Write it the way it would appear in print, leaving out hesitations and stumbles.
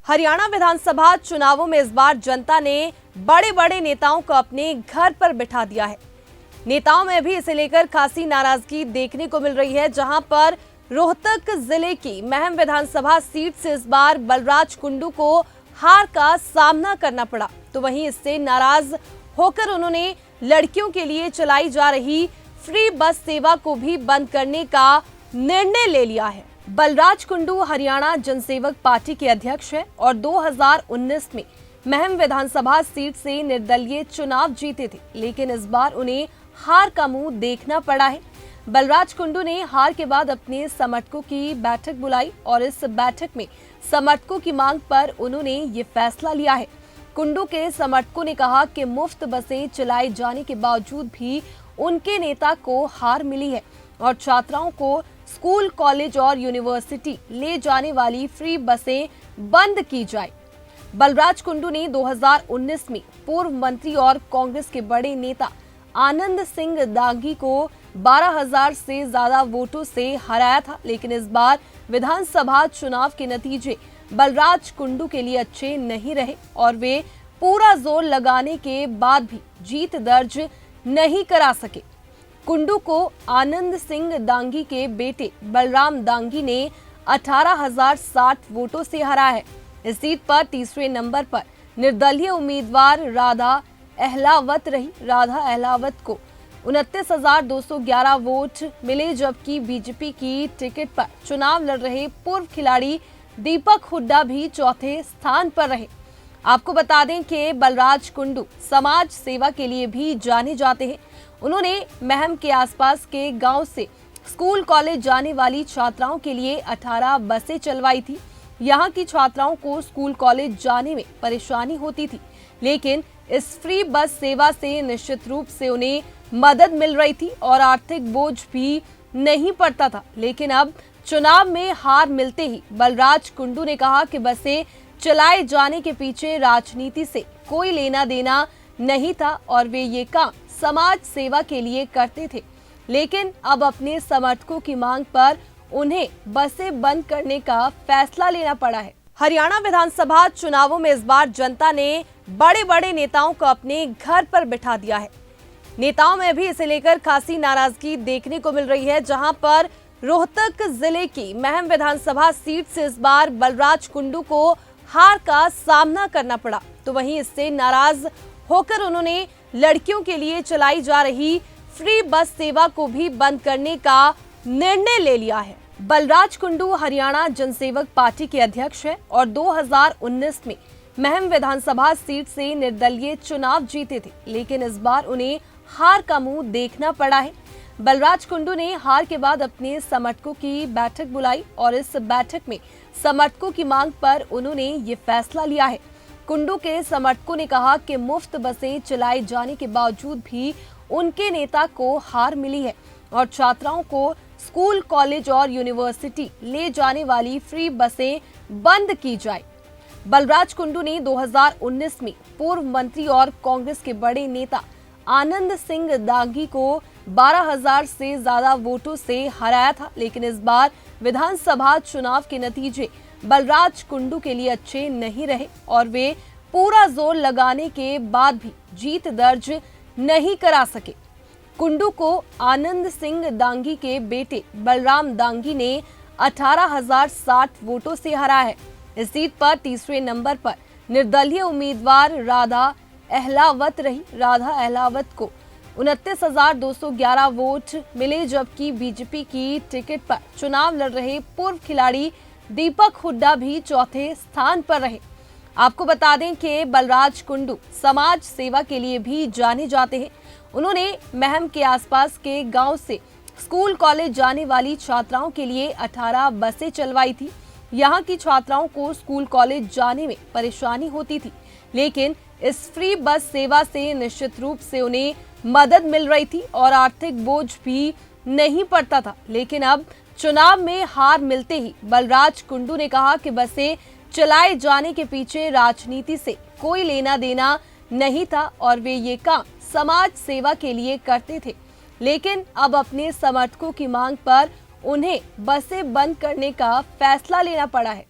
हरियाणा विधानसभा चुनावों में इस बार जनता ने बड़े बड़े नेताओं को अपने घर पर बिठा दिया है। नेताओं में भी इसे लेकर खासी नाराजगी देखने को मिल रही है, जहां पर रोहतक जिले की महम विधानसभा सीट से इस बार बलराज कुंडू को हार का सामना करना पड़ा। तो वहीं इससे नाराज होकर उन्होंने लड़कियों के लिए चलाई जा रही फ्री बस सेवा को भी बंद करने का निर्णय ले लिया है। बलराज कुंडू हरियाणा जनसेवक पार्टी के अध्यक्ष हैं और 2019 में महम विधानसभा सीट से निर्दलीय चुनाव जीते थे, लेकिन इस बार उन्हें हार का मुंह देखना पड़ा है। बलराज कुंडू ने हार के बाद अपने समर्थकों की बैठक बुलाई और इस बैठक में समर्थकों की मांग पर उन्होंने ये फैसला लिया है। कुंडू के समर्थकों ने कहा कि मुफ्त बसें चलाए जाने के बावजूद भी उनके नेता को हार मिली है और छात्राओं को स्कूल, कॉलेज और यूनिवर्सिटी ले जाने वाली फ्री बसें बंद की जाए। बलराज कुंडू ने 2019 में पूर्व मंत्री और कांग्रेस के बड़े नेता आनंद सिंह दांगी को 12,000 से ज्यादा वोटों से हराया था, लेकिन इस बार विधानसभा चुनाव के नतीजे बलराज कुंडू के लिए अच्छे नहीं रहे और वे पूरा जोर लगाने के बाद भी जीत दर्ज नहीं करा सके। कुंडू को आनंद सिंह दांगी के बेटे बलराम दांगी ने 18,060 वोटों से हराया है। इस सीट पर तीसरे नंबर पर निर्दलीय उम्मीदवार राधा अहलावत रही। राधा अहलावत को 29,211 वोट मिले, जबकि बीजेपी की टिकट पर चुनाव लड़ रहे पूर्व खिलाड़ी दीपक हुड्डा भी चौथे स्थान पर रहे। आपको बता दें कि बलराज कुंडू समाज सेवा के लिए भी जाने जाते हैं। उन्होंने महम के आसपास के गांव से स्कूल, कॉलेज जाने वाली छात्राओं के लिए 18 बसें चलवाई थी। यहां की छात्राओं को स्कूल, कॉलेज जाने में परेशानी होती थी, लेकिन इस फ्री बस सेवा से निश्चित रूप से उन्हें मदद मिल रही थी और आर्थिक बोझ भी नहीं पड़ता था। लेकिन अब चुनाव में हार मिलते ही बलराज कुंडू ने कहा कि बसें चलाए जाने के पीछे राजनीति से कोई लेना देना नहीं था और वे ये काम समाज सेवा के लिए करते थे, लेकिन अब अपने समर्थकों की मांग पर उन्हें बसें बंद करने का फैसला लेना पड़ा है। हरियाणा विधानसभा चुनावों में इस बार जनता ने बड़े बड़े नेताओं को अपने घर पर बिठा दिया है। नेताओं में भी इसे लेकर खासी नाराजगी देखने को मिल रही है, जहां पर रोहतक जिले की महम विधानसभा सीट से इस बार बलराज कुंडू को हार का सामना करना पड़ा। तो वहीं इससे नाराज होकर उन्होंने लड़कियों के लिए चलाई जा रही फ्री बस सेवा को भी बंद करने का निर्णय ले लिया है। बलराज कुंडू हरियाणा जनसेवक पार्टी के अध्यक्ष हैं और 2019 में महम विधानसभा सीट से निर्दलीय चुनाव जीते थे, लेकिन इस बार उन्हें हार का मुंह देखना पड़ा है। बलराज कुंडू ने हार के बाद अपने समर्थकों की बैठक बुलाई और इस बैठक में समर्थकों की मांग पर उन्होंने ये फैसला लिया है। कुंडू के समर्थकों ने कहा कि मुफ्त बसें चलाए जाने के बावजूद भी उनके नेता को हार मिली है और छात्राओं को स्कूल, कॉलेज और यूनिवर्सिटी ले जाने वाली फ्री बसें बंद की जाए। बलराज कुंडू ने 2019 में पूर्व मंत्री और कांग्रेस के बड़े नेता आनंद सिंह दांगी को 12,000 से ज्यादा वोटों से हराया था, लेकिन इस बार विधानसभा चुनाव के नतीजे बलराज कुंडू के लिए अच्छे नहीं रहे और वे पूरा जोर लगाने के बाद भी जीत दर्ज नहीं करा सके। कुंडू को आनंद सिंह दांगी के बेटे बलराम दांगी ने 18,060 वोटों से हराया है। इस सीट पर तीसरे नंबर पर निर्दलीय उम्मीदवार राधा अहलावत रही। राधा अहलावत को 29,211 वोट मिले, जबकि बीजेपी की टिकट पर चुनाव लड़ रहे पूर्व खिलाड़ी दीपक हुड्डा भी चौथे स्थान पर रहे। आपको बता दें कि बलराज कुंडू समाज सेवा के लिए भी जाने जाते हैं। उन्होंने महम के आसपास के गांव से स्कूल, कॉलेज जाने वाली छात्राओं के लिए 18 बसें चलवाई थी। यहां की छात्राओं को स्कूल, कॉलेज जाने में परेशानी होती थी, लेकिन इस फ्री बस सेवा से निश्चित रूप से उन्हें मदद मिल रही थी और आर्थिक बोझ भी नहीं पड़ता था। लेकिन अब चुनाव में हार मिलते ही बलराज कुंडू ने कहा कि बसें चलाए जाने के पीछे राजनीति से कोई लेना देना नहीं था और वे ये काम समाज सेवा के लिए करते थे, लेकिन अब अपने समर्थकों की मांग पर उन्हें बसें बंद करने का फैसला लेना पड़ा है।